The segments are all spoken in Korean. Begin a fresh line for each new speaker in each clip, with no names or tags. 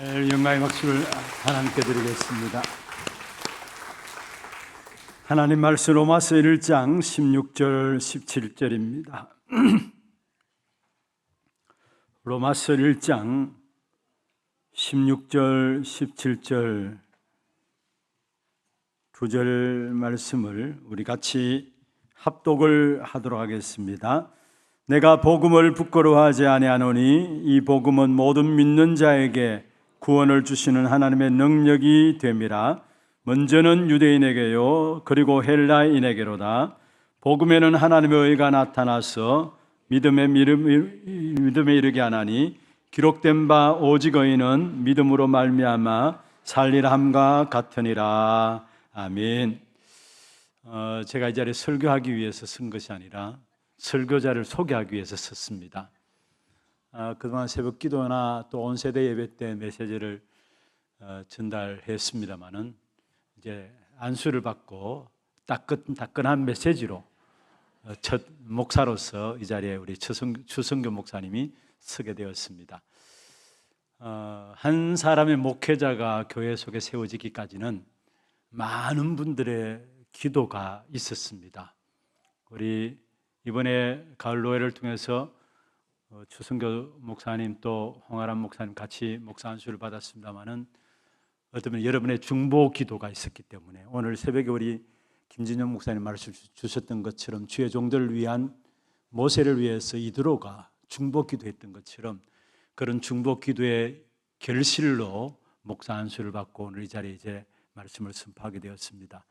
영광의 박수를 하나님께 드리겠습니다. 하나님 말씀 로마서 1장 16절 17절입니다. 로마서 1장 16절 17절 두 절 말씀을 우리 같이 합독을 하도록 하겠습니다. 내가 복음을 부끄러워하지 아니하노니 이 복음은 모든 믿는 자에게 구원을 주시는 하나님의 능력이 됨이라. 먼저는 유대인에게요 그리고 헬라인에게로다. 복음에는 하나님의 의가 나타나서 믿음에 이르게 하나니 기록된 바 오직 의인은 믿음으로 말미암아 살리라 함과 같으니라. 아멘. 제가 이 자리에 설교하기 위해서 쓴 것이 아니라 설교자를 소개하기 위해서 썼습니다. 그동안 새벽 기도나 또 온 세대 예배 때 메시지를 전달했습니다마는 이제 안수를 받고 따끈한 메시지로 첫 목사로서 이 자리에 우리 추성교 목사님이 서게 되었습니다. 한 사람의 목회자가 교회 속에 세워지기까지는 많은 분들의 기도가 있었습니다. 우리 이번에 가을 노회를 통해서 추성교 목사님 또 홍아람 목사님 같이 목사 안수를 받았습니다마는 어쩌면 여러분의 중보 기도가 있었기 때문에 오늘 새벽에 우리 김진영 목사님 말씀 주셨던 것처럼 주의 종들을 위한 모세를 위해서 이드로가 중보 기도했던 것처럼 그런 중보 기도의 결실로 목사 안수를 받고 오늘 이 자리에 이제 말씀을 선포하게 되었습니다.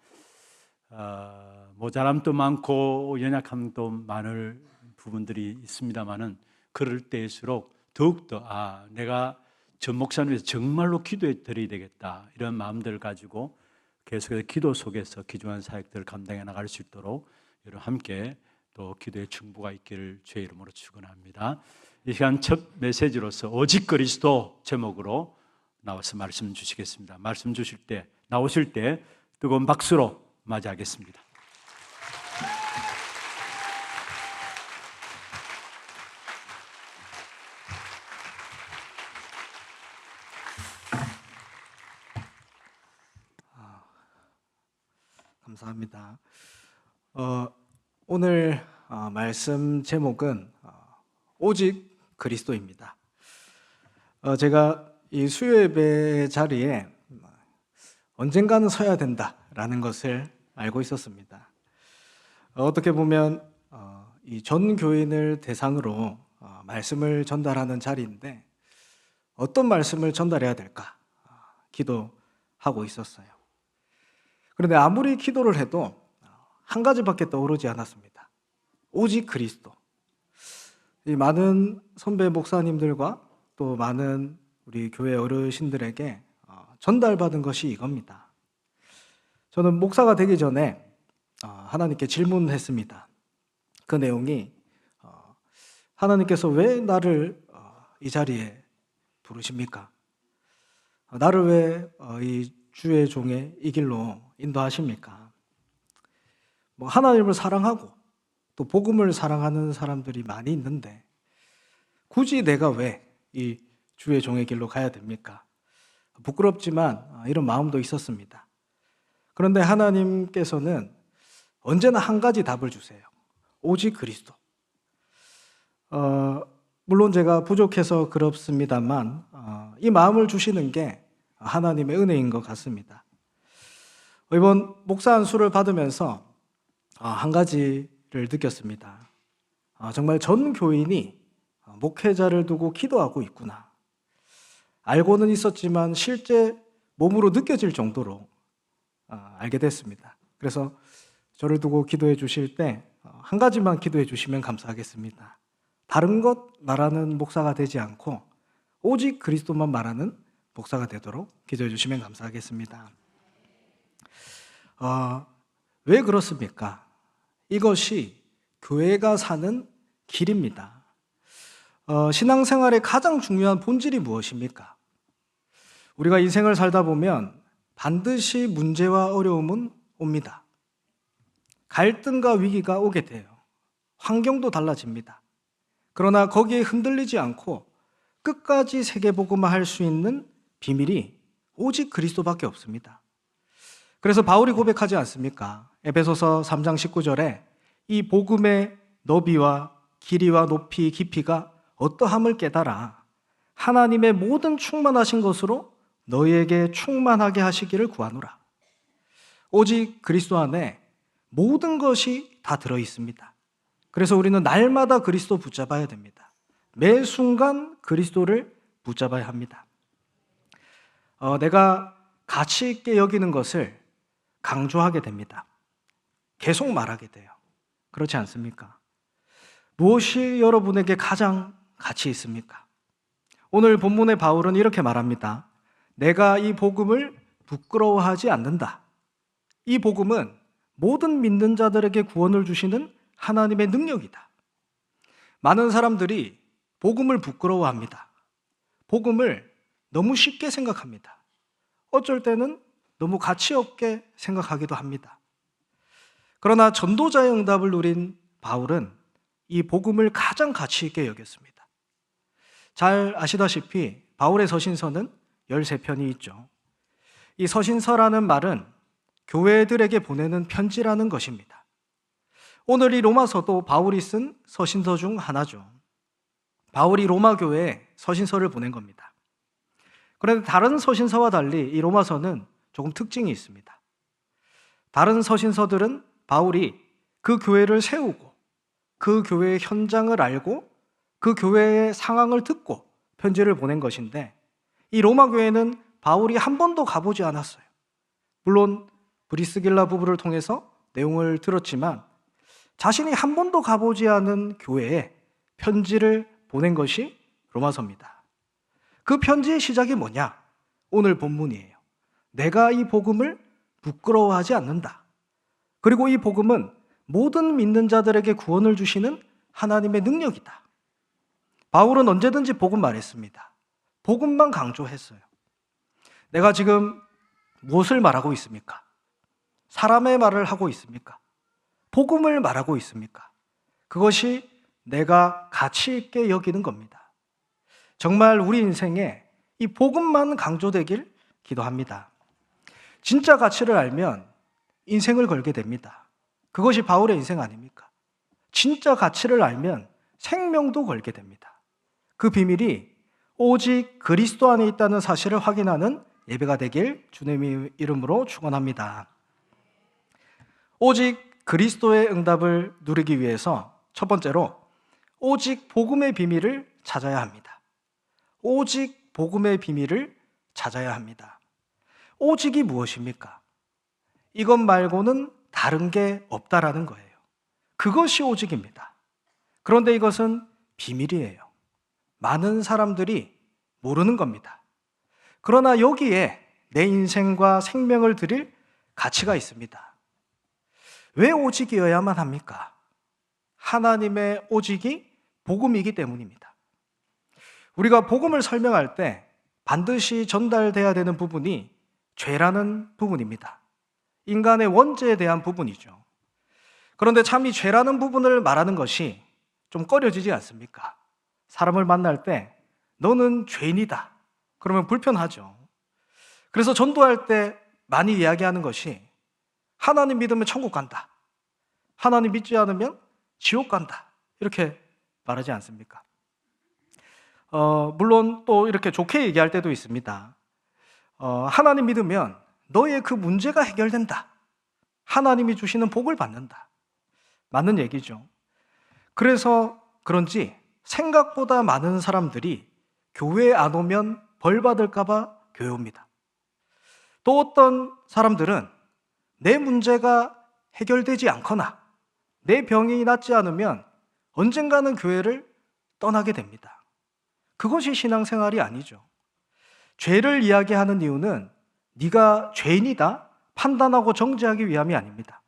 모자람도 많고 연약함도 많을 부분들이 있습니다마는 그럴 때일수록 더욱더 내가 전 목사님 위해서 정말로 기도해 드려야 되겠다 이런 마음들을 가지고 계속해서 기도 속에서 귀중한 사역들을 감당해 나갈 수 있도록 여러분 함께 또 기도의 충보가 있기를 주의 이름으로 축원합니다. 이 시간 첫 메시지로서 오직 그리스도 제목으로 나와서 말씀 주시겠습니다. 말씀 주실 때 나오실 때 뜨거운 박수로 맞이하겠습니다.
감사합니다. 오늘 말씀 제목은 오직 그리스도입니다. 제가 이 수요예배 자리에 언젠가는 서야 된다라는 것을 알고 있었습니다. 어떻게 보면 이 전 교인을 대상으로 말씀을 전달하는 자리인데 어떤 말씀을 전달해야 될까 기도하고 있었어요. 그런데 아무리 기도를 해도 한 가지밖에 떠오르지 않았습니다. 오직 그리스도. 이 많은 선배 목사님들과 또 많은 우리 교회 어르신들에게 전달받은 것이 이겁니다. 저는 목사가 되기 전에 하나님께 질문했습니다. 그 내용이 하나님께서 왜 나를 이 자리에 부르십니까? 나를 왜 이 주의 종의 이 길로 인도하십니까? 하나님을 사랑하고 또 복음을 사랑하는 사람들이 많이 있는데 굳이 내가 왜 이 주의 종의 길로 가야 됩니까? 부끄럽지만 이런 마음도 있었습니다. 그런데 하나님께서는 언제나 한 가지 답을 주세요. 오직 그리스도. 물론 제가 부족해서 그렇습니다만 이 마음을 주시는 게 하나님의 은혜인 것 같습니다. 이번 목사 안수를 받으면서 한 가지를 느꼈습니다. 정말 전 교인이 목회자를 두고 기도하고 있구나. 알고는 있었지만 실제 몸으로 느껴질 정도로 알게 됐습니다. 그래서 저를 두고 기도해 주실 때 한 가지만 기도해 주시면 감사하겠습니다. 다른 것 말하는 목사가 되지 않고 오직 그리스도만 말하는 목사가 되도록 기도해 주시면 감사하겠습니다. 왜 그렇습니까? 이것이 교회가 사는 길입니다. 신앙생활의 가장 중요한 본질이 무엇입니까? 우리가 인생을 살다 보면 반드시 문제와 어려움은 옵니다. 갈등과 위기가 오게 돼요. 환경도 달라집니다. 그러나 거기에 흔들리지 않고 끝까지 세계복음화 할 수 있는 비밀이 오직 그리스도밖에 없습니다. 그래서 바울이 고백하지 않습니까? 에베소서 3장 19절에 이 복음의 너비와 길이와 높이 깊이가 어떠함을 깨달아 하나님의 모든 충만하신 것으로 너희에게 충만하게 하시기를 구하노라. 오직 그리스도 안에 모든 것이 다 들어 있습니다. 그래서 우리는 날마다 그리스도 붙잡아야 됩니다. 매 순간 그리스도를 붙잡아야 합니다. 내가 가치 있게 여기는 것을 강조하게 됩니다. 계속 말하게 돼요. 그렇지 않습니까? 무엇이 여러분에게 가장 가치 있습니까? 오늘 본문의 바울은 이렇게 말합니다. 내가 이 복음을 부끄러워하지 않는다. 이 복음은 모든 믿는 자들에게 구원을 주시는 하나님의 능력이다. 많은 사람들이 복음을 부끄러워합니다. 복음을 너무 쉽게 생각합니다. 어쩔 때는 너무 가치 없게 생각하기도 합니다. 그러나 전도자의 응답을 누린 바울은 이 복음을 가장 가치 있게 여겼습니다. 잘 아시다시피 바울의 서신서는 13편이 있죠. 이 서신서라는 말은 교회들에게 보내는 편지라는 것입니다. 오늘 이 로마서도 바울이 쓴 서신서 중 하나죠. 바울이 로마 교회에 서신서를 보낸 겁니다. 그런데 다른 서신서와 달리 이 로마서는 조금 특징이 있습니다. 다른 서신서들은 바울이 그 교회를 세우고 그 교회의 현장을 알고 그 교회의 상황을 듣고 편지를 보낸 것인데 이 로마 교회는 바울이 한 번도 가보지 않았어요. 물론 브리스길라 부부를 통해서 내용을 들었지만 자신이 한 번도 가보지 않은 교회에 편지를 보낸 것이 로마서입니다. 그 편지의 시작이 뭐냐? 오늘 본문이에요. 내가 이 복음을 부끄러워하지 않는다. 그리고 이 복음은 모든 믿는 자들에게 구원을 주시는 하나님의 능력이다. 바울은 언제든지 복음 말했습니다. 복음만 강조했어요. 내가 지금 무엇을 말하고 있습니까? 사람의 말을 하고 있습니까? 복음을 말하고 있습니까? 그것이 내가 가치 있게 여기는 겁니다. 정말 우리 인생에 이 복음만 강조되길 기도합니다. 진짜 가치를 알면 인생을 걸게 됩니다. 그것이 바울의 인생 아닙니까? 진짜 가치를 알면 생명도 걸게 됩니다. 그 비밀이 오직 그리스도 안에 있다는 사실을 확인하는 예배가 되길 주님의 이름으로 축원합니다. 오직 그리스도의 응답을 누리기 위해서 첫 번째로 오직 복음의 비밀을 찾아야 합니다. 오직 복음의 비밀을 찾아야 합니다. 오직이 무엇입니까? 이것 말고는 다른 게 없다라는 거예요. 그것이 오직입니다. 그런데 이것은 비밀이에요. 많은 사람들이 모르는 겁니다. 그러나 여기에 내 인생과 생명을 드릴 가치가 있습니다. 왜 오직이어야만 합니까? 하나님의 오직이 복음이기 때문입니다. 우리가 복음을 설명할 때 반드시 전달돼야 되는 부분이 죄라는 부분입니다. 인간의 원죄에 대한 부분이죠. 그런데 참 이 죄라는 부분을 말하는 것이 좀 꺼려지지 않습니까? 사람을 만날 때 너는 죄인이다. 그러면 불편하죠. 그래서 전도할 때 많이 이야기하는 것이 하나님 믿으면 천국 간다. 하나님 믿지 않으면 지옥 간다. 이렇게 말하지 않습니까? 물론 또 이렇게 좋게 얘기할 때도 있습니다. 하나님 믿으면 너의 그 문제가 해결된다. 하나님이 주시는 복을 받는다. 맞는 얘기죠. 그래서 그런지 생각보다 많은 사람들이 교회에 안 오면 벌 받을까 봐 교회 옵니다. 또 어떤 사람들은 내 문제가 해결되지 않거나 내 병이 낫지 않으면 언젠가는 교회를 떠나게 됩니다. 그것이 신앙생활이 아니죠. 죄를 이야기하는 이유는 네가 죄인이다 판단하고 정죄하기 위함이 아닙니다.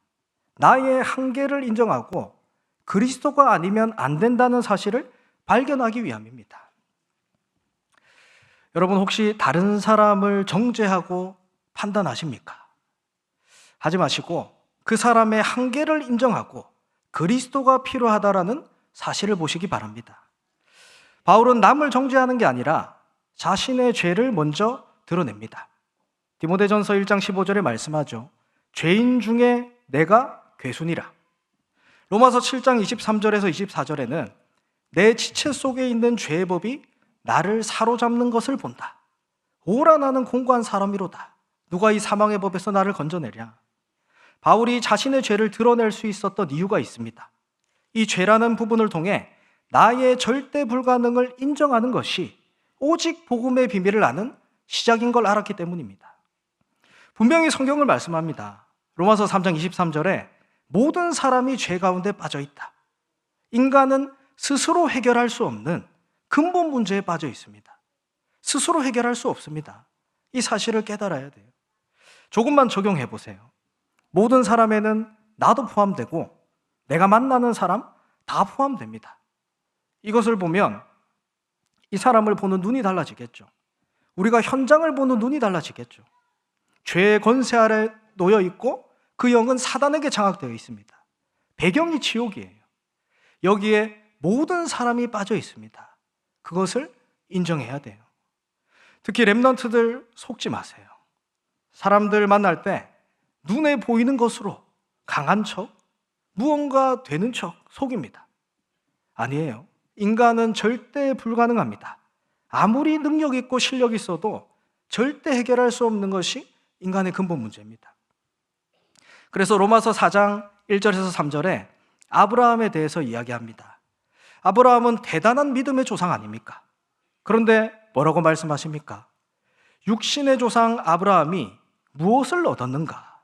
나의 한계를 인정하고 그리스도가 아니면 안 된다는 사실을 발견하기 위함입니다. 여러분 혹시 다른 사람을 정죄하고 판단하십니까? 하지 마시고 그 사람의 한계를 인정하고 그리스도가 필요하다라는 사실을 보시기 바랍니다. 바울은 남을 정죄하는 게 아니라 자신의 죄를 먼저 드러냅니다. 디모데전서 1장 15절에 말씀하죠. 죄인 중에 내가 괴순이라. 로마서 7장 23절에서 24절에는 내 지체 속에 있는 죄의 법이 나를 사로잡는 것을 본다. 오라 나는 공고한 사람이로다. 누가 이 사망의 법에서 나를 건져내랴. 바울이 자신의 죄를 드러낼 수 있었던 이유가 있습니다. 이 죄라는 부분을 통해 나의 절대 불가능을 인정하는 것이 오직 복음의 비밀을 아는 시작인 걸 알았기 때문입니다. 분명히 성경을 말씀합니다. 로마서 3장 23절에 모든 사람이 죄 가운데 빠져 있다. 인간은 스스로 해결할 수 없는 근본 문제에 빠져 있습니다. 스스로 해결할 수 없습니다. 이 사실을 깨달아야 돼요. 조금만 적용해 보세요. 모든 사람에는 나도 포함되고 내가 만나는 사람 다 포함됩니다. 이것을 보면 이 사람을 보는 눈이 달라지겠죠. 우리가 현장을 보는 눈이 달라지겠죠. 죄의 권세 아래 놓여 있고 그 영은 사단에게 장악되어 있습니다. 배경이 지옥이에요. 여기에 모든 사람이 빠져 있습니다. 그것을 인정해야 돼요. 특히 렘넌트들 속지 마세요. 사람들 만날 때 눈에 보이는 것으로 강한 척, 무언가 되는 척 속입니다. 아니에요. 인간은 절대 불가능합니다. 아무리 능력 있고 실력 있어도 절대 해결할 수 없는 것이 인간의 근본 문제입니다. 그래서 로마서 4장 1절에서 3절에 아브라함에 대해서 이야기합니다. 아브라함은 대단한 믿음의 조상 아닙니까? 그런데 뭐라고 말씀하십니까? 육신의 조상 아브라함이 무엇을 얻었는가?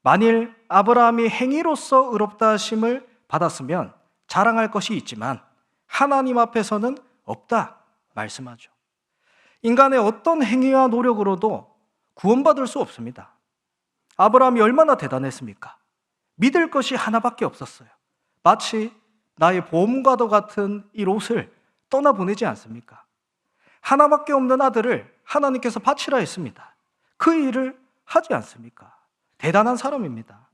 만일 아브라함이 행위로서 의롭다 하심을 받았으면 자랑할 것이 있지만 하나님 앞에서는 없다 말씀하죠. 인간의 어떤 행위와 노력으로도 구원받을 수 없습니다. 아브라함이 얼마나 대단했습니까? 믿을 것이 하나밖에 없었어요. 마치 나의 보험과도 같은 이 롯을 떠나보내지 않습니까? 하나밖에 없는 아들을 하나님께서 바치라 했습니다. 그 일을 하지 않습니까? 대단한 사람입니다.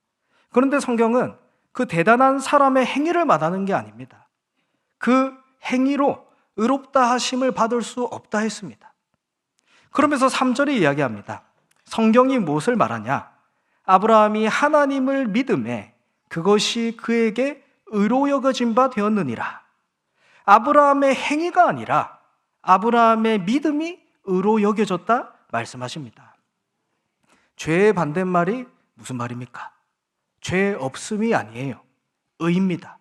그런데 성경은 그 대단한 사람의 행위를 말하는 게 아닙니다. 그 행위로 의롭다 하심을 받을 수 없다 했습니다. 그러면서 3절에 이야기합니다. 성경이 무엇을 말하냐? 아브라함이 하나님을 믿음에 그것이 그에게 의로 여겨진 바 되었느니라. 아브라함의 행위가 아니라 아브라함의 믿음이 의로 여겨졌다 말씀하십니다. 죄의 반대말이 무슨 말입니까? 죄 없음이 아니에요. 의입니다.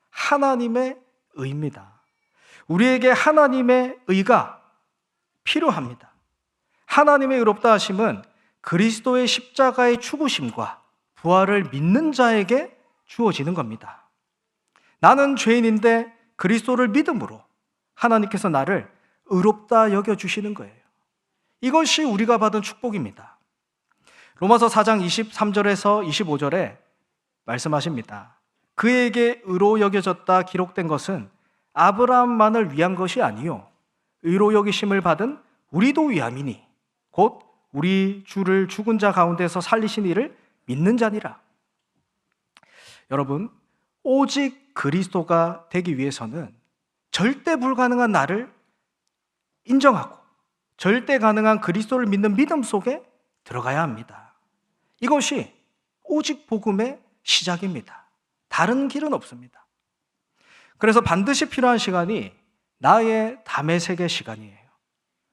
하나님의 의입니다. 우리에게 하나님의 의가 필요합니다. 하나님의 의롭다 하심은 그리스도의 십자가의 죽으심과 부활을 믿는 자에게 주어지는 겁니다. 나는 죄인인데 그리스도를 믿음으로 하나님께서 나를 의롭다 여겨주시는 거예요. 이것이 우리가 받은 축복입니다. 로마서 4장 23절에서 25절에 말씀하십니다. 그에게 의로 여겨졌다 기록된 것은 아브라함만을 위한 것이 아니요 의로 여기심을 받은 우리도 위함이니 곧 우리 주를 죽은 자 가운데서 살리신 이를 믿는 자니라. 여러분, 오직 그리스도가 되기 위해서는 절대 불가능한 나를 인정하고 절대 가능한 그리스도를 믿는 믿음 속에 들어가야 합니다. 이것이 오직 복음의 시작입니다. 다른 길은 없습니다. 그래서 반드시 필요한 시간이 나의 다메섹의 시간이에요.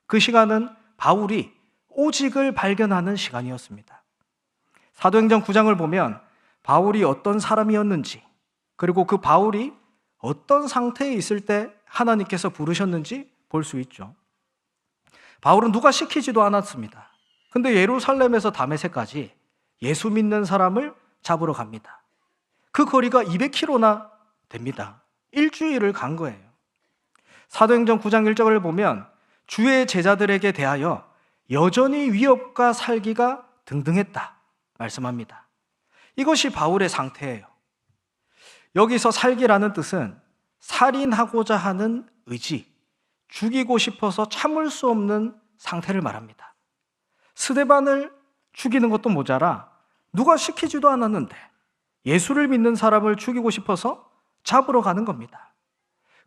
그 시간은 바울이 오직을 발견하는 시간이었습니다. 사도행전 9장을 보면 바울이 어떤 사람이었는지, 그리고 그 바울이 어떤 상태에 있을 때 하나님께서 부르셨는지 볼 수 있죠. 바울은 누가 시키지도 않았습니다. 근데 예루살렘에서 다메섹까지 예수 믿는 사람을 잡으러 갑니다. 그 거리가 200km나 됩니다. 일주일을 간 거예요. 사도행전 9장 1절을 보면 주의 제자들에게 대하여 여전히 위협과 살기가 등등했다 말씀합니다. 이것이 바울의 상태예요. 여기서 살기라는 뜻은 살인하고자 하는 의지, 죽이고 싶어서 참을 수 없는 상태를 말합니다. 스데반을 죽이는 것도 모자라 누가 시키지도 않았는데 예수를 믿는 사람을 죽이고 싶어서 잡으러 가는 겁니다.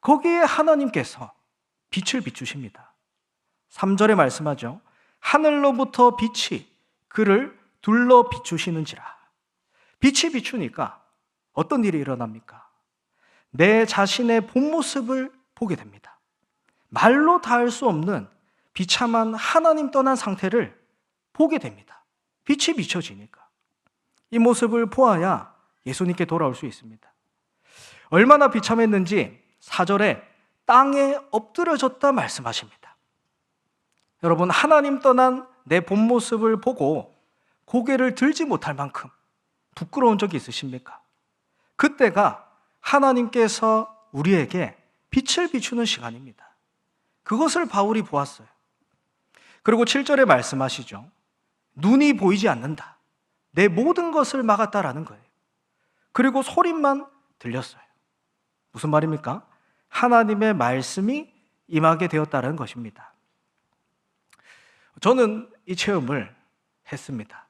거기에 하나님께서 빛을 비추십니다. 3절에 말씀하죠. 하늘로부터 빛이 그를 둘러 비추시는지라. 빛이 비추니까 어떤 일이 일어납니까? 내 자신의 본 모습을 보게 됩니다. 말로 다 할 수 없는 비참한 하나님 떠난 상태를 보게 됩니다. 빛이 비춰지니까. 이 모습을 보아야 예수님께 돌아올 수 있습니다. 얼마나 비참했는지 4절에 땅에 엎드려졌다 말씀하십니다. 여러분, 하나님 떠난 내 본 모습을 보고 고개를 들지 못할 만큼 부끄러운 적이 있으십니까? 그때가 하나님께서 우리에게 빛을 비추는 시간입니다. 그것을 바울이 보았어요. 그리고 7절에 말씀하시죠. 눈이 보이지 않는다. 내 모든 것을 막았다라는 거예요. 그리고 소리만 들렸어요. 무슨 말입니까? 하나님의 말씀이 임하게 되었다는 것입니다. 저는 이 체험을 했습니다.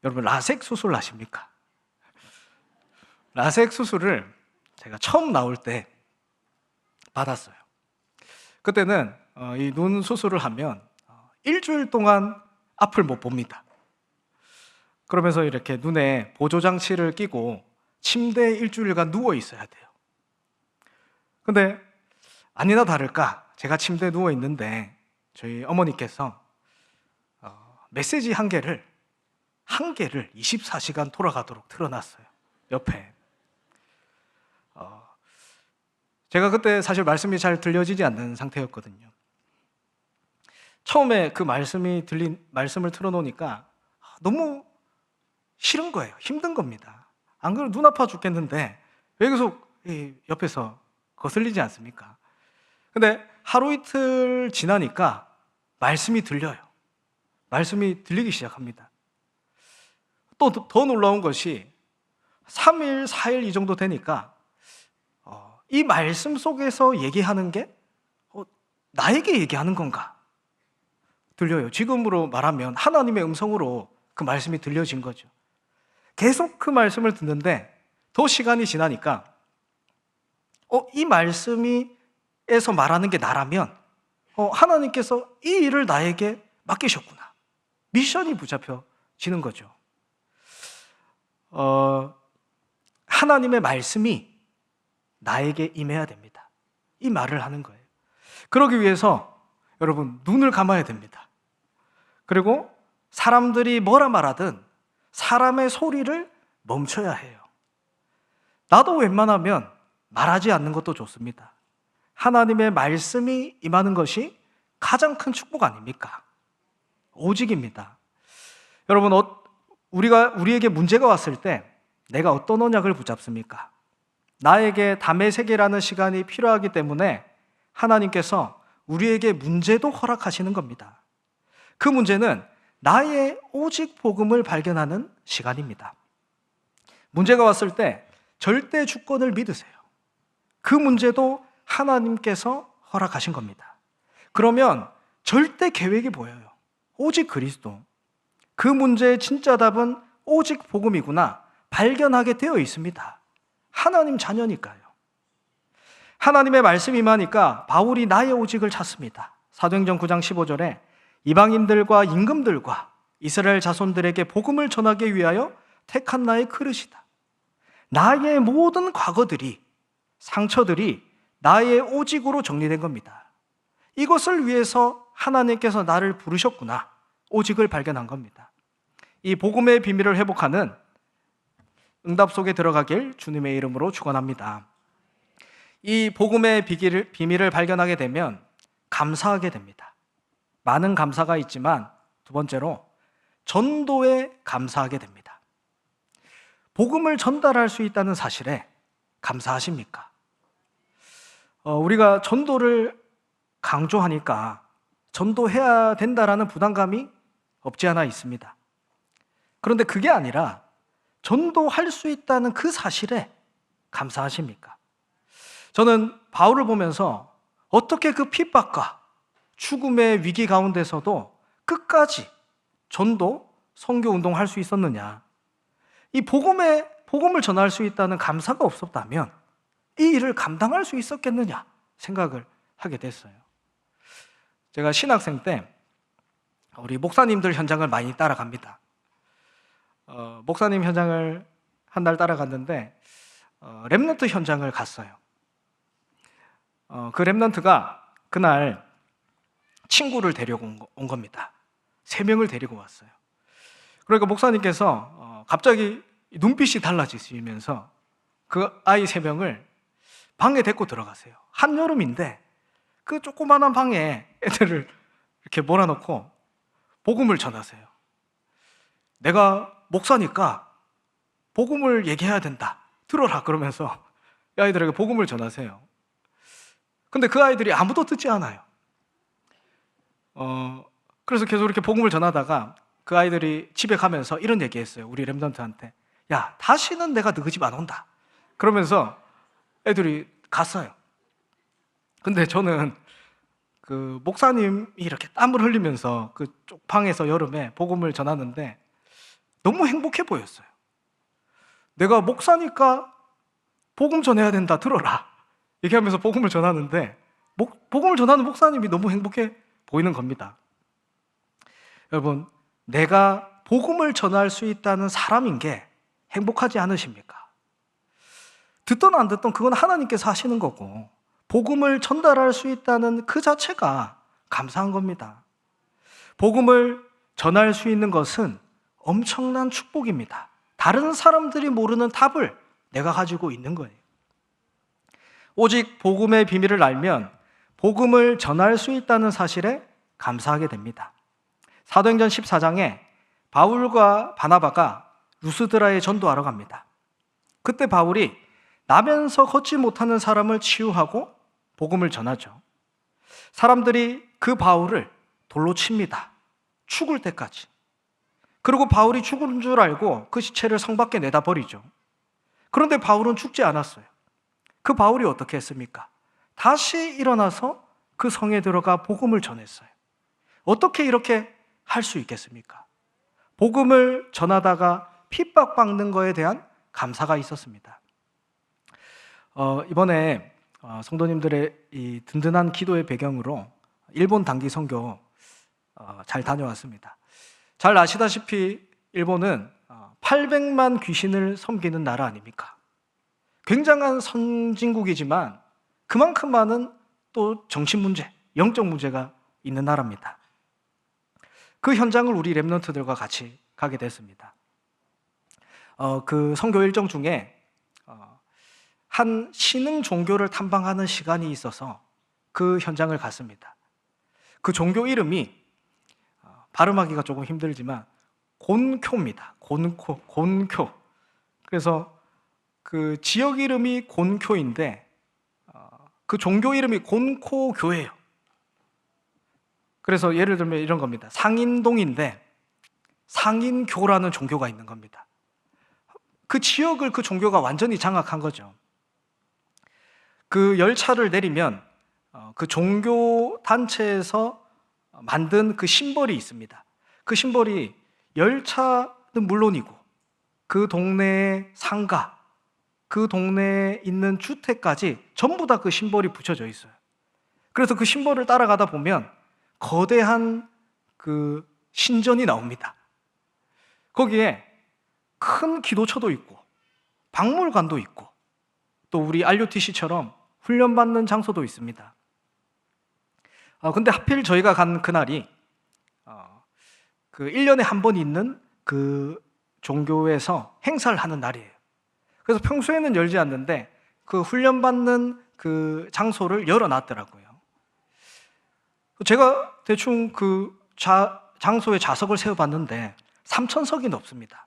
여러분, 라섹 수술 아십니까? 라섹 수술을 제가 처음 나올 때 받았어요. 그때는 이 눈 수술을 하면 일주일 동안 앞을 못 봅니다. 그러면서 이렇게 눈에 보조장치를 끼고 침대에 일주일간 누워 있어야 돼요. 근데 아니나 다를까 제가 침대에 누워 있는데 저희 어머니께서 메시지 한 개를 24시간 돌아가도록 틀어놨어요. 옆에. 제가 그때 사실 말씀이 잘 들려지지 않는 상태였거든요. 처음에 그 말씀을 틀어놓으니까 너무 싫은 거예요. 힘든 겁니다. 안 그래도 눈 아파 죽겠는데 왜 계속 옆에서 거슬리지 않습니까? 근데 하루 이틀 지나니까 말씀이 들려요. 말씀이 들리기 시작합니다. 또 더 놀라운 것이 3일, 4일 이 정도 되니까 이 말씀 속에서 얘기하는 게 나에게 얘기하는 건가? 들려요. 지금으로 말하면 하나님의 음성으로 그 말씀이 들려진 거죠. 계속 그 말씀을 듣는데 더 시간이 지나니까 이 말씀에서 말하는 게 나라면 하나님께서 이 일을 나에게 맡기셨구나. 미션이 붙잡혀지는 거죠. 하나님의 말씀이 나에게 임해야 됩니다. 이 말을 하는 거예요. 그러기 위해서 여러분 눈을 감아야 됩니다. 그리고 사람들이 뭐라 말하든 사람의 소리를 멈춰야 해요. 나도 웬만하면 말하지 않는 것도 좋습니다. 하나님의 말씀이 임하는 것이 가장 큰 축복 아닙니까? 오직입니다. 여러분, 우리에게 문제가 왔을 때 내가 어떤 언약을 붙잡습니까? 나에게 담의 세계라는 시간이 필요하기 때문에 하나님께서 우리에게 문제도 허락하시는 겁니다. 그 문제는 나의 오직 복음을 발견하는 시간입니다. 문제가 왔을 때 절대 주권을 믿으세요. 그 문제도 하나님께서 허락하신 겁니다. 그러면 절대 계획이 보여요. 오직 그리스도. 그 문제의 진짜 답은 오직 복음이구나 발견하게 되어 있습니다. 하나님 자녀니까요. 하나님의 말씀이 임하니까 바울이 나의 오직을 찾습니다. 사도행전 9장 15절에 이방인들과 임금들과 이스라엘 자손들에게 복음을 전하기 위하여 택한 나의 그릇이다. 나의 모든 과거들이, 상처들이 나의 오직으로 정리된 겁니다. 이것을 위해서 하나님께서 나를 부르셨구나. 오직을 발견한 겁니다. 이 복음의 비밀을 회복하는 응답 속에 들어가길 주님의 이름으로 축원합니다. 이 복음의 비밀을 발견하게 되면 감사하게 됩니다. 많은 감사가 있지만 두 번째로 전도에 감사하게 됩니다. 복음을 전달할 수 있다는 사실에 감사하십니까? 우리가 전도를 강조하니까 전도해야 된다라는 부담감이 없지 않아 있습니다. 그런데 그게 아니라 전도할 수 있다는 그 사실에 감사하십니까? 저는 바울을 보면서 어떻게 그 핍박과 죽음의 위기 가운데서도 끝까지 전도, 선교 운동할 수 있었느냐. 이 복음을 전할 수 있다는 감사가 없었다면 이 일을 감당할 수 있었겠느냐 생각을 하게 됐어요. 제가 신학생 때 우리 목사님들 현장을 많이 따라갑니다. 목사님 현장을 한 달 따라갔는데 렘넌트 현장을 갔어요. 그 렘넌트가 그날 친구를 데리고 온 겁니다. 3명을 데리고 왔어요. 그러니까 목사님께서 갑자기 눈빛이 달라지시면서 그 아이 3명을 방에 데리고 들어가세요. 한여름인데 그 조그마한 방에 애들을 이렇게 몰아넣고 복음을 전하세요. 내가 목사니까 복음을 얘기해야 된다. 들어라. 그러면서 이 아이들에게 복음을 전하세요. 근데 그 아이들이 아무도 듣지 않아요. 그래서 계속 이렇게 복음을 전하다가 그 아이들이 집에 가면서 이런 얘기했어요. 우리 렘넌트한테. 야, 다시는 내가 너희 집 안 온다. 그러면서 애들이 갔어요. 근데 저는 그 목사님이 이렇게 땀을 흘리면서 그쪽 방에서 여름에 복음을 전하는데 너무 행복해 보였어요. 내가 목사니까 복음 전해야 된다. 들어라. 얘기하면서 복음을 전하는데 복음을 전하는 목사님이 너무 행복해 보이는 겁니다. 여러분, 내가 복음을 전할 수 있다는 사람인 게 행복하지 않으십니까? 듣던 안 듣던 그건 하나님께서 하시는 거고 복음을 전달할 수 있다는 그 자체가 감사한 겁니다. 복음을 전할 수 있는 것은 엄청난 축복입니다. 다른 사람들이 모르는 답을 내가 가지고 있는 거예요. 오직 복음의 비밀을 알면 복음을 전할 수 있다는 사실에 감사하게 됩니다. 사도행전 14장에 바울과 바나바가 루스드라에 전도하러 갑니다. 그때 바울이 나면서 걷지 못하는 사람을 치유하고 복음을 전하죠. 사람들이 그 바울을 돌로 칩니다. 죽을 때까지. 그리고 바울이 죽은 줄 알고 그 시체를 성 밖에 내다 버리죠. 그런데 바울은 죽지 않았어요. 그 바울이 어떻게 했습니까? 다시 일어나서 그 성에 들어가 복음을 전했어요. 어떻게 이렇게 할 수 있겠습니까? 복음을 전하다가 핍박받는 거에 대한 감사가 있었습니다. 이번에 성도님들의 이 든든한 기도의 배경으로 일본 단기 선교 잘 다녀왔습니다. 잘 아시다시피 일본은 800만 귀신을 섬기는 나라 아닙니까? 굉장한 선진국이지만 그만큼 많은 또 정신 문제, 영적 문제가 있는 나라입니다. 그 현장을 우리 렘넌트들과 같이 가게 됐습니다. 그 선교 일정 중에 한 신흥 종교를 탐방하는 시간이 있어서 그 현장을 갔습니다. 그 종교 이름이 발음하기가 조금 힘들지만 곤쿄입니다. 곤쿄. 그래서 그 지역 이름이 곤쿄인데 그 종교 이름이 곤코교예요. 그래서 예를 들면 이런 겁니다. 상인동인데 상인교라는 종교가 있는 겁니다. 그 지역을 그 종교가 완전히 장악한 거죠. 그 열차를 내리면 그 종교 단체에서 만든 그 심벌이 있습니다. 그 심벌이 열차는 물론이고 그 동네의 상가, 그 동네에 있는 주택까지 전부 다 그 심벌이 붙여져 있어요. 그래서 그 심벌을 따라가다 보면 거대한 그 신전이 나옵니다. 거기에 큰 기도처도 있고 박물관도 있고 또 우리 RUTC처럼 훈련받는 장소도 있습니다. 근데 하필 저희가 간 그날이 그 1년에 한 번 있는 그 종교에서 행사를 하는 날이에요. 그래서 평소에는 열지 않는데 그 훈련받는 그 장소를 열어놨더라고요. 제가 대충 그 장소에 좌석을 세워봤는데 3,000석이 넘습니다.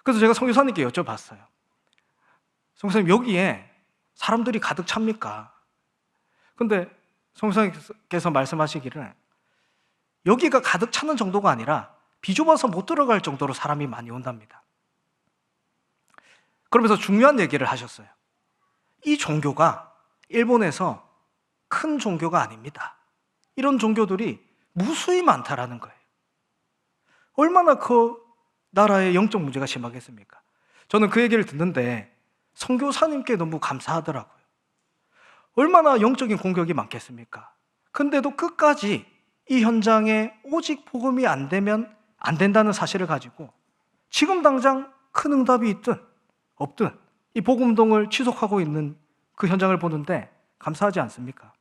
그래서 제가 선교사님께 여쭤봤어요. 선교사님, 여기에 사람들이 가득 찹니까? 근데 선교사님께서 말씀하시기를 여기가 가득 차는 정도가 아니라 비좁아서 못 들어갈 정도로 사람이 많이 온답니다. 그러면서 중요한 얘기를 하셨어요. 이 종교가 일본에서 큰 종교가 아닙니다. 이런 종교들이 무수히 많다라는 거예요. 얼마나 그 나라의 영적 문제가 심하겠습니까? 저는 그 얘기를 듣는데 선교사님께 너무 감사하더라고요. 얼마나 영적인 공격이 많겠습니까? 근데도 끝까지 이 현장에 오직 복음이 안 되면 안 된다는 사실을 가지고 지금 당장 큰 응답이 있든 없든 이 복음운동을 지속하고 있는 그 현장을 보는데 감사하지 않습니까?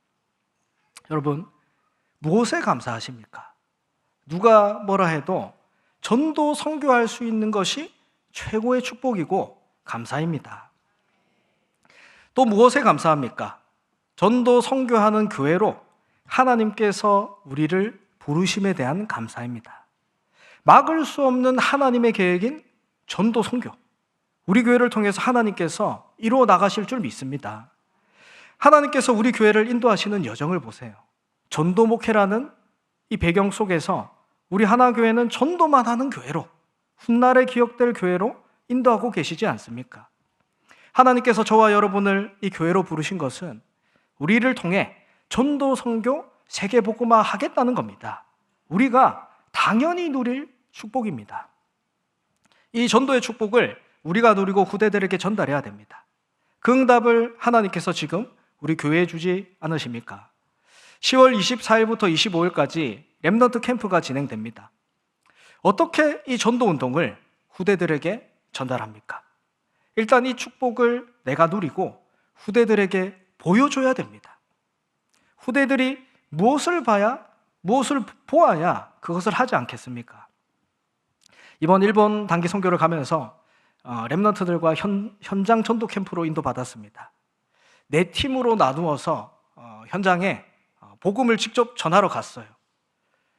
여러분, 무엇에 감사하십니까? 누가 뭐라 해도 전도 선교할 수 있는 것이 최고의 축복이고 감사입니다. 또 무엇에 감사합니까? 전도 선교하는 교회로 하나님께서 우리를 부르심에 대한 감사입니다. 막을 수 없는 하나님의 계획인 전도 선교, 우리 교회를 통해서 하나님께서 이루어 나가실 줄 믿습니다. 하나님께서 우리 교회를 인도하시는 여정을 보세요. 전도 목회라는 이 배경 속에서 우리 하나교회는 전도만 하는 교회로, 훗날에 기억될 교회로 인도하고 계시지 않습니까? 하나님께서 저와 여러분을 이 교회로 부르신 것은 우리를 통해 전도 선교 세계 복음화 하겠다는 겁니다. 우리가 당연히 누릴 축복입니다. 이 전도의 축복을 우리가 누리고 후대들에게 전달해야 됩니다. 그 응답을 하나님께서 지금 우리 교회에 주지 않으십니까? 10월 24일부터 25일까지 렘넌트 캠프가 진행됩니다. 어떻게 이 전도 운동을 후대들에게 전달합니까? 일단 이 축복을 내가 누리고 후대들에게 보여줘야 됩니다. 후대들이 무엇을 봐야, 무엇을 보아야 그것을 하지 않겠습니까? 이번 일본 단기 선교를 가면서 렘넌트들과 현장 전도 캠프로 인도받았습니다. 4팀으로 나누어서 현장에 복음을 직접 전하러 갔어요.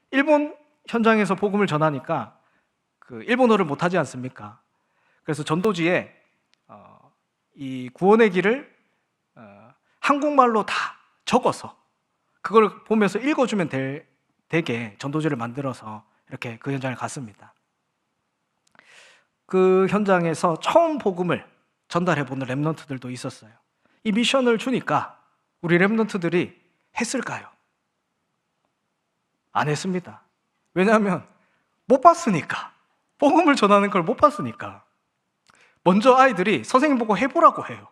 일본 현장에서 복음을 전하니까 그 일본어를 못하지 않습니까? 그래서 전도지에 이 구원의 길을 한국말로 다 적어서 그걸 보면서 읽어주면 되게 전도지를 만들어서 이렇게 그 현장을 갔습니다. 그 현장에서 처음 복음을 전달해보는 렘넌트들도 있었어요. 이 미션을 주니까 우리 렘넌트들이 했을까요? 안 했습니다. 왜냐하면 못 봤으니까. 복음을 전하는 걸 못 봤으니까. 먼저 아이들이 선생님 보고 해보라고 해요.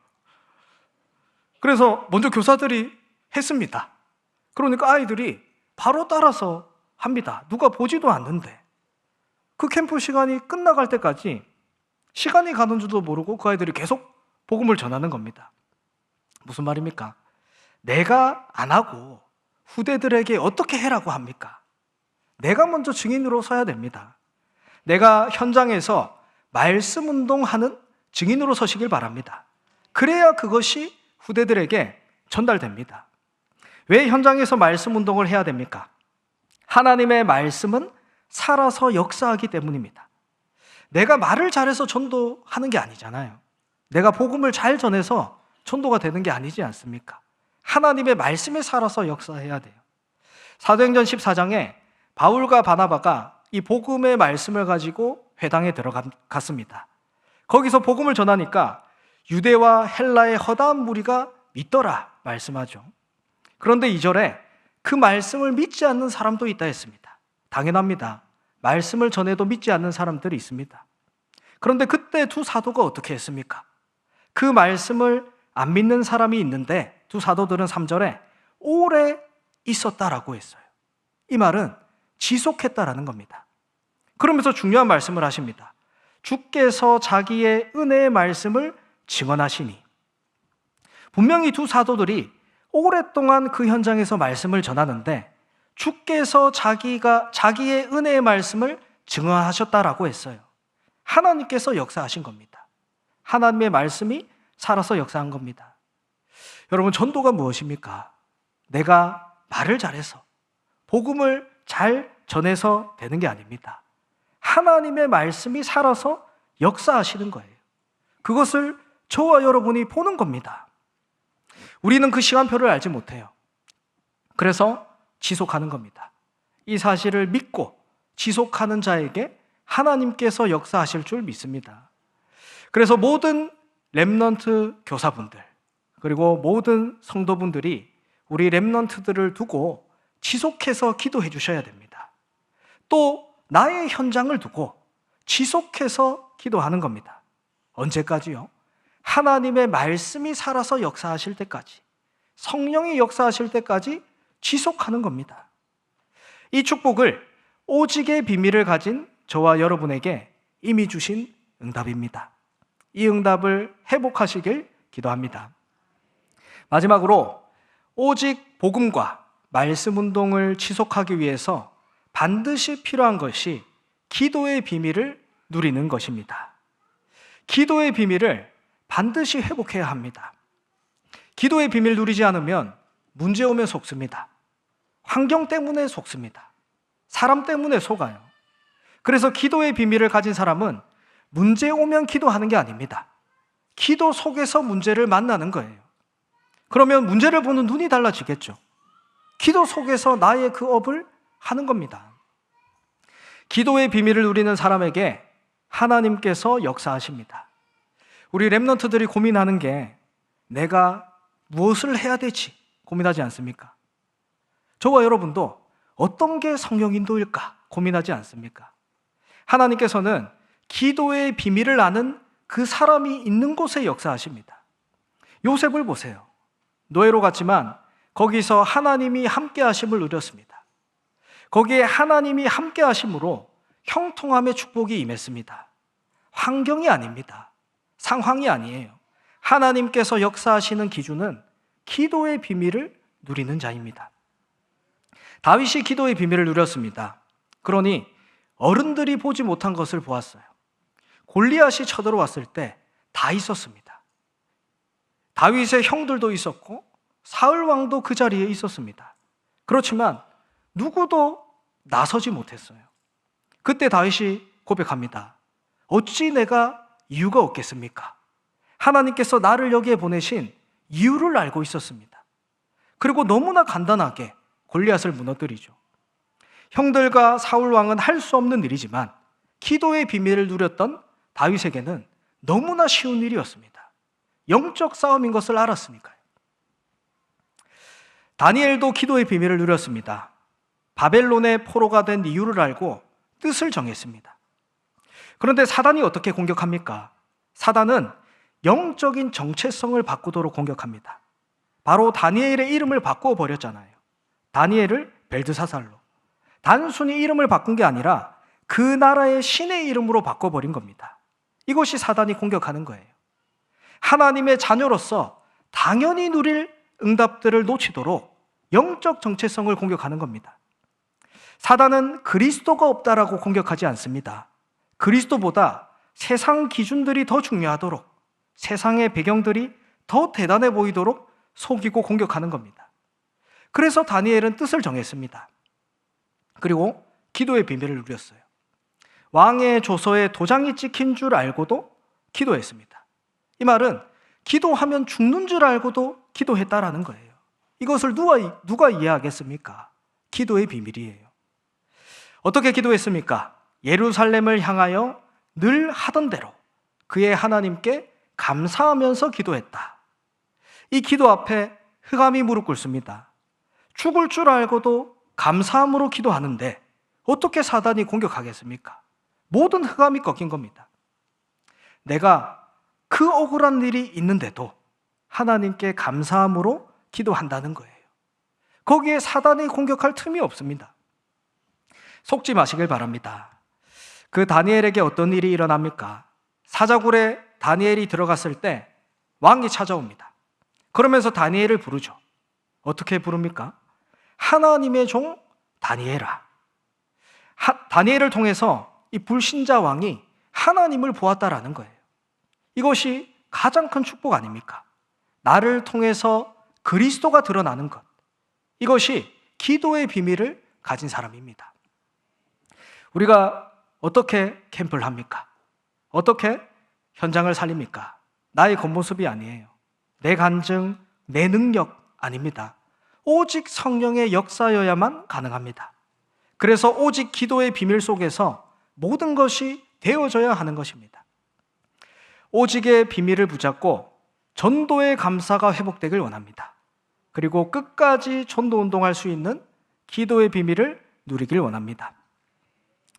그래서 먼저 교사들이 했습니다. 그러니까 아이들이 바로 따라서 합니다. 누가 보지도 않는데. 그 캠프 시간이 끝나갈 때까지 시간이 가는 줄도 모르고 그 아이들이 계속 복음을 전하는 겁니다. 무슨 말입니까? 내가 안 하고 후대들에게 어떻게 해라고 합니까? 내가 먼저 증인으로 서야 됩니다. 내가 현장에서 말씀 운동하는 증인으로 서시길 바랍니다. 그래야 그것이 후대들에게 전달됩니다. 왜 현장에서 말씀 운동을 해야 됩니까? 하나님의 말씀은 살아서 역사하기 때문입니다. 내가 말을 잘해서 전도하는 게 아니잖아요. 내가 복음을 잘 전해서 전도가 되는 게 아니지 않습니까? 하나님의 말씀에 살아서 역사해야 돼요. 사도행전 14장에 바울과 바나바가 이 복음의 말씀을 가지고 회당에 들어갔습니다. 거기서 복음을 전하니까 유대와 헬라의 허다한 무리가 믿더라 말씀하죠. 그런데 2절에 그 말씀을 믿지 않는 사람도 있다 했습니다. 당연합니다. 말씀을 전해도 믿지 않는 사람들이 있습니다. 그런데 그때 두 사도가 어떻게 했습니까? 그 말씀을 안 믿는 사람이 있는데 두 사도들은 3절에 오래 있었다라고 했어요. 이 말은 지속했다라는 겁니다. 그러면서 중요한 말씀을 하십니다. 주께서 자기의 은혜의 말씀을 증언하시니. 분명히 두 사도들이 오랫동안 그 현장에서 말씀을 전하는데 주께서 자기의 은혜의 말씀을 증언하셨다라고 했어요. 하나님께서 역사하신 겁니다. 하나님의 말씀이 살아서 역사한 겁니다. 여러분, 전도가 무엇입니까? 내가 말을 잘해서 복음을 잘 전해서 되는 게 아닙니다. 하나님의 말씀이 살아서 역사하시는 거예요. 그것을 저와 여러분이 보는 겁니다. 우리는 그 시간표를 알지 못해요. 그래서 지속하는 겁니다. 이 사실을 믿고 지속하는 자에게 하나님께서 역사하실 줄 믿습니다. 그래서 모든 렘넌트 교사분들 그리고 모든 성도분들이 우리 렘넌트들을 두고 지속해서 기도해 주셔야 됩니다. 또 나의 현장을 두고 지속해서 기도하는 겁니다. 언제까지요? 하나님의 말씀이 살아서 역사하실 때까지, 성령이 역사하실 때까지 지속하는 겁니다. 이 축복을 오직의 비밀을 가진 저와 여러분에게 이미 주신 응답입니다. 이 응답을 회복하시길 기도합니다. 마지막으로 오직 복음과 말씀 운동을 지속하기 위해서 반드시 필요한 것이 기도의 비밀을 누리는 것입니다. 기도의 비밀을 반드시 회복해야 합니다. 기도의 비밀 누리지 않으면 문제 오면 속습니다. 환경 때문에 속습니다. 사람 때문에 속아요. 그래서 기도의 비밀을 가진 사람은 문제 오면 기도하는 게 아닙니다. 기도 속에서 문제를 만나는 거예요. 그러면 문제를 보는 눈이 달라지겠죠. 기도 속에서 나의 그 업을 하는 겁니다. 기도의 비밀을 누리는 사람에게 하나님께서 역사하십니다. 우리 렘넌트들이 고민하는 게 내가 무엇을 해야 될지 고민하지 않습니까? 저와 여러분도 어떤 게 성령 인도일까 고민하지 않습니까? 하나님께서는 기도의 비밀을 아는 그 사람이 있는 곳에 역사하십니다. 요셉을 보세요. 노예로 갔지만 거기서 하나님이 함께 하심을 누렸습니다. 거기에 하나님이 함께 하심으로 형통함의 축복이 임했습니다. 환경이 아닙니다. 상황이 아니에요. 하나님께서 역사하시는 기준은 기도의 비밀을 누리는 자입니다. 다윗이 기도의 비밀을 누렸습니다. 그러니 어른들이 보지 못한 것을 보았어요. 골리앗이 쳐들어왔을 때 다 있었습니다. 다윗의 형들도 있었고 사울 왕도 그 자리에 있었습니다. 그렇지만 누구도 나서지 못했어요. 그때 다윗이 고백합니다. 어찌 내가 이유가 없겠습니까? 하나님께서 나를 여기에 보내신 이유를 알고 있었습니다. 그리고 너무나 간단하게 골리앗을 무너뜨리죠. 형들과 사울 왕은 할 수 없는 일이지만 기도의 비밀을 누렸던 다윗에게는 너무나 쉬운 일이었습니다. 영적 싸움인 것을 알았으니까요. 다니엘도 기도의 비밀을 누렸습니다. 바벨론의 포로가 된 이유를 알고 뜻을 정했습니다. 그런데 사단이 어떻게 공격합니까? 사단은 영적인 정체성을 바꾸도록 공격합니다. 바로 다니엘의 이름을 바꾸어 버렸잖아요. 다니엘을 벨드사살로. 단순히 이름을 바꾼 게 아니라 그 나라의 신의 이름으로 바꿔버린 겁니다. 이것이 사단이 공격하는 거예요. 하나님의 자녀로서 당연히 누릴 응답들을 놓치도록 영적 정체성을 공격하는 겁니다. 사단은 그리스도가 없다라고 공격하지 않습니다. 그리스도보다 세상 기준들이 더 중요하도록, 세상의 배경들이 더 대단해 보이도록 속이고 공격하는 겁니다. 그래서 다니엘은 뜻을 정했습니다. 그리고 기도의 비밀을 누렸어요. 왕의 조서에 도장이 찍힌 줄 알고도 기도했습니다. 이 말은 기도하면 죽는 줄 알고도 기도했다라는 거예요. 이것을 누가 이해하겠습니까? 기도의 비밀이에요. 어떻게 기도했습니까? 예루살렘을 향하여 늘 하던 대로 그의 하나님께 감사하면서 기도했다. 이 기도 앞에 흑암이 무릎 꿇습니다. 죽을 줄 알고도 감사함으로 기도하는데 어떻게 사단이 공격하겠습니까? 모든 흑암이 꺾인 겁니다. 내가 그 억울한 일이 있는데도 하나님께 감사함으로 기도한다는 거예요. 거기에 사단이 공격할 틈이 없습니다. 속지 마시길 바랍니다. 그 다니엘에게 어떤 일이 일어납니까? 사자굴에 다니엘이 들어갔을 때 왕이 찾아옵니다. 그러면서 다니엘을 부르죠. 어떻게 부릅니까? 하나님의 종 다니엘아. 다니엘을 통해서 이 불신자 왕이 하나님을 보았다라는 거예요. 이것이 가장 큰 축복 아닙니까? 나를 통해서 그리스도가 드러나는 것. 이것이 기도의 비밀을 가진 사람입니다. 우리가 어떻게 캠프를 합니까? 어떻게 현장을 살립니까? 나의 겉모습이 아니에요. 내 간증, 내 능력 아닙니다. 오직 성령의 역사여야만 가능합니다. 그래서 오직 기도의 비밀 속에서 모든 것이 되어져야 하는 것입니다. 오직의 비밀을 붙잡고 전도의 감사가 회복되길 원합니다. 그리고 끝까지 전도 운동할 수 있는 기도의 비밀을 누리길 원합니다.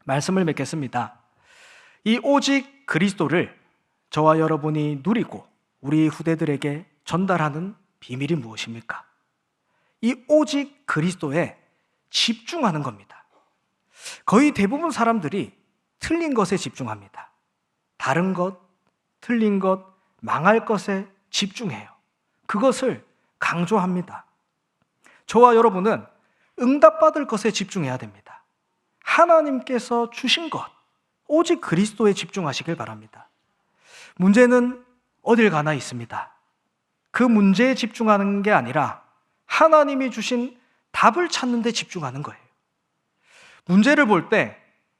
말씀을 맺겠습니다. 이 오직 그리스도를 저와 여러분이 누리고 우리 후대들에게 전달하는 비밀이 무엇입니까? 이 오직 그리스도에 집중하는 겁니다. 거의 대부분 사람들이 틀린 것에 집중합니다. 다른 것, 틀린 것, 망할 것에 집중해요. 그것을 강조합니다. 저와 여러분은 응답받을 것에 집중해야 됩니다. 하나님께서 주신 것, 오직 그리스도에 집중하시길 바랍니다. 문제는 어딜 가나 있습니다. 그 문제에 집중하는 게 아니라 하나님이 주신 답을 찾는 데 집중하는 거예요. 문제를 볼 때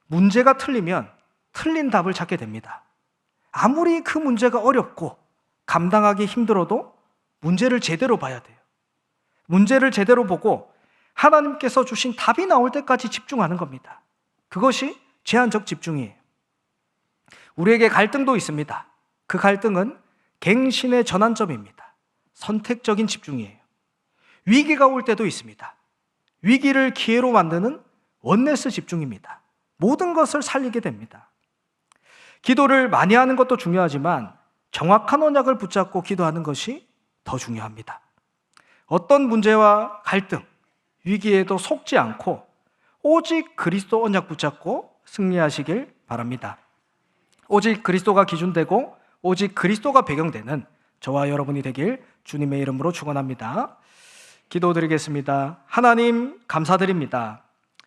문제가 틀리면 틀린 답을 찾게 됩니다. 아무리 그 문제가 어렵고 감당하기 힘들어도 문제를 제대로 봐야 돼요. 문제를 제대로 보고 하나님께서 주신 답이 나올 때까지 집중하는 겁니다. 그것이 제한적 집중이에요. 우리에게 갈등도 있습니다. 그 갈등은 갱신의 전환점입니다. 선택적인 집중이에요. 위기가 올 때도 있습니다. 위기를 기회로 만드는 원네스 집중입니다. 모든 것을 살리게 됩니다. 기도를 많이 하는 것도 중요하지만 정확한 언약을 붙잡고 기도하는 것이 더 중요합니다. 어떤 문제와 갈등, 위기에도 속지 않고 오직 그리스도 언약 붙잡고 승리하시길 바랍니다. 오직 그리스도가 기준되고 오직 그리스도가 배경되는 저와 여러분이 되길 주님의 이름으로 축원합니다. 기도드리겠습니다. 하나님 감사드립니다.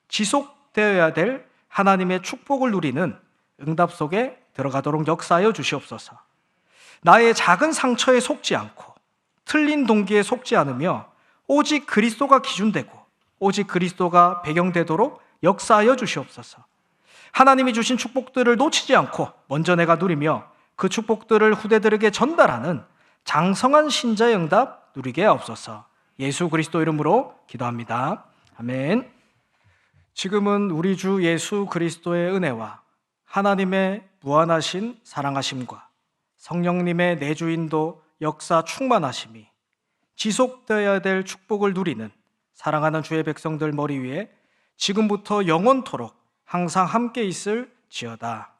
지속되어야 될 하나님의 축복을 누리는 응답 속에 들어가도록 역사하여 주시옵소서. 나의 작은 상처에 속지 않고 틀린 동기에 속지 않으며 오직 그리스도가 기준되고 오직 그리스도가 배경되도록 역사하여 주시옵소서. 하나님이 주신 축복들을 놓치지 않고 먼저 내가 누리며 그 축복들을 후대들에게 전달하는 장성한 신자의 응답 누리게 하옵소서. 예수 그리스도 이름으로 기도합니다. 아멘. 지금은 우리 주 예수 그리스도의 은혜와 하나님의 무한하신 사랑하심과 성령님의 내주인도 역사 충만하심이 지속되어야 될 축복을 누리는 사랑하는 주의 백성들 머리 위에 지금부터 영원토록 항상 함께 있을지어다.